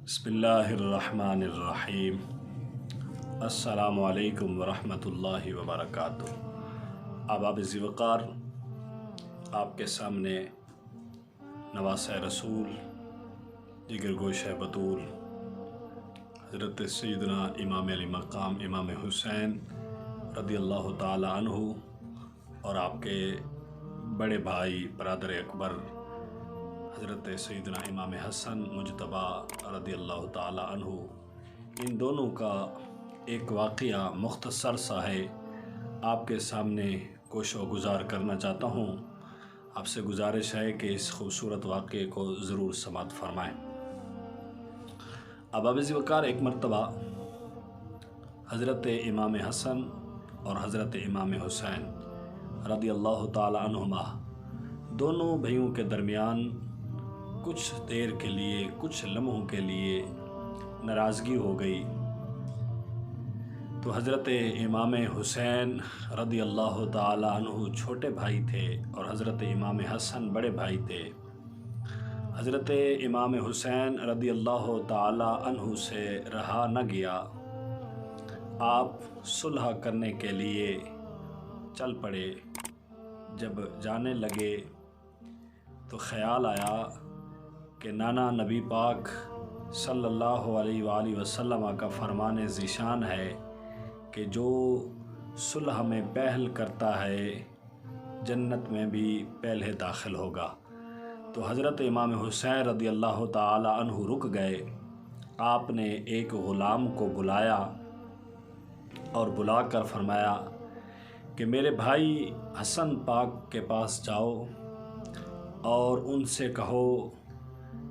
بسم اللہ الرحمن الرحیم۔ السلام علیکم ورحمۃ اللہ وبرکاتہ۔ احباب ذی وقار، آپ کے سامنے نواسۂ رسول، جگر گوشہ بطول حضرت سیدنا امام علی مقام امام حسین رضی اللہ تعالی عنہ اور آپ کے بڑے بھائی برادر اکبر حضرت سیدنا امام حسن مجتبیٰ رضی اللہ تعالی عنہ، ان دونوں کا ایک واقعہ مختصر سا ہے، آپ کے سامنے گوش و گزار کرنا چاہتا ہوں۔ آپ سے گزارش ہے کہ اس خوبصورت واقعے کو ضرور سماعت فرمائیں۔ احباب ذی وقار، ایک مرتبہ حضرت امام حسن اور حضرت امام حسین رضی اللہ تعالی عنہما دونوں بھائیوں کے درمیان کچھ دیر کے لیے، کچھ لمحوں کے لیے ناراضگی ہو گئی۔ تو حضرت امام حسین رضی اللہ تعالی عنہ چھوٹے بھائی تھے اور حضرت امام حسن بڑے بھائی تھے۔ حضرت امام حسین رضی اللہ تعالی عنہ سے رہا نہ گیا، آپ صلح کرنے کے لیے چل پڑے۔ جب جانے لگے تو خیال آیا کہ نانا نبی پاک صلی اللہ علیہ وآلہ وسلم کا فرمان ذیشان ہے کہ جو صلح میں پہل کرتا ہے جنت میں بھی پہلے داخل ہوگا۔ تو حضرت امام حسین رضی اللہ تعالی عنہ رک گئے۔ آپ نے ایک غلام کو بلایا اور بلا کر فرمایا کہ میرے بھائی حسن پاک کے پاس جاؤ اور ان سے کہو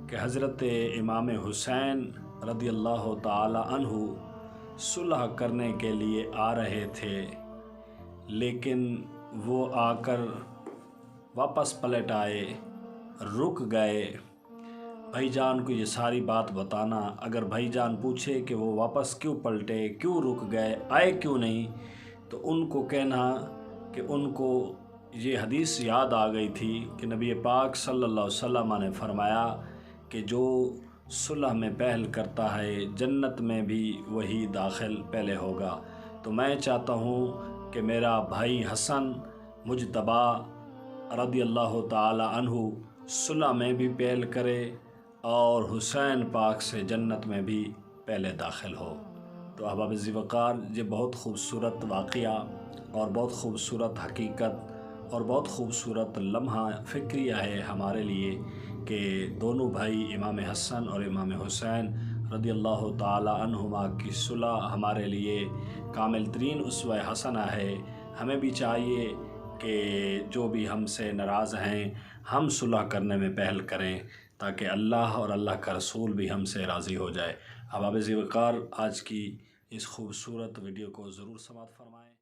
کہ حضرت امام حسین رضی اللہ تعالی عنہ صلح کرنے کے لیے آ رہے تھے، لیکن وہ آ کر واپس پلٹ آئے، رک گئے۔ بھائی جان کو یہ ساری بات بتانا، اگر بھائی جان پوچھے کہ وہ واپس کیوں پلٹے، کیوں رک گئے، آئے کیوں نہیں، تو ان کو کہنا کہ ان کو یہ حدیث یاد آ گئی تھی کہ نبی پاک صلی اللہ علیہ وسلم نے فرمایا کہ جو صلح میں پہل کرتا ہے جنت میں بھی وہی داخل پہلے ہوگا۔ تو میں چاہتا ہوں کہ میرا بھائی حسن مجتبیٰ رضی اللہ تعالی عنہ صلح میں بھی پہل کرے اور حسین پاک سے جنت میں بھی پہلے داخل ہو۔ تو احباب ذی وقار، یہ بہت خوبصورت واقعہ اور بہت خوبصورت حقیقت اور بہت خوبصورت لمحہ فکریہ ہے ہمارے لیے کہ دونوں بھائی امام حسن اور امام حسین رضی اللہ تعالی عنہما کی صلح ہمارے لیے کامل ترین اسوہ حسنہ ہے۔ ہمیں بھی چاہیے کہ جو بھی ہم سے ناراض ہیں ہم صلح کرنے میں پہل کریں تاکہ اللہ اور اللہ کا رسول بھی ہم سے راضی ہو جائے۔ احباب ذی وقار، آج کی اس خوبصورت ویڈیو کو ضرور سماعت فرمائیں۔